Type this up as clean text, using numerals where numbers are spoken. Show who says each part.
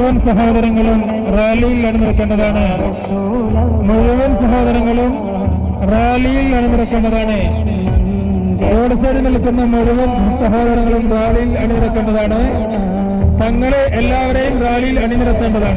Speaker 1: മുഴുവൻ സഹോദരങ്ങളും റാലിയിൽ അണിനിരക്കേണ്ടതാണ്. മുഴുവൻ സഹോദരങ്ങളും റാലിയിൽ അണിനിരക്കേണ്ടതാണ്. റോഡ് സൈഡിൽ നിൽക്കുന്ന മുഴുവൻ സഹോദരങ്ങളും റാലിയിൽ അണിനിരക്കേണ്ടതാണ്. തങ്ങളെ എല്ലാവരെയും റാലിയിൽ അണിനിരത്തേണ്ടതാണ്.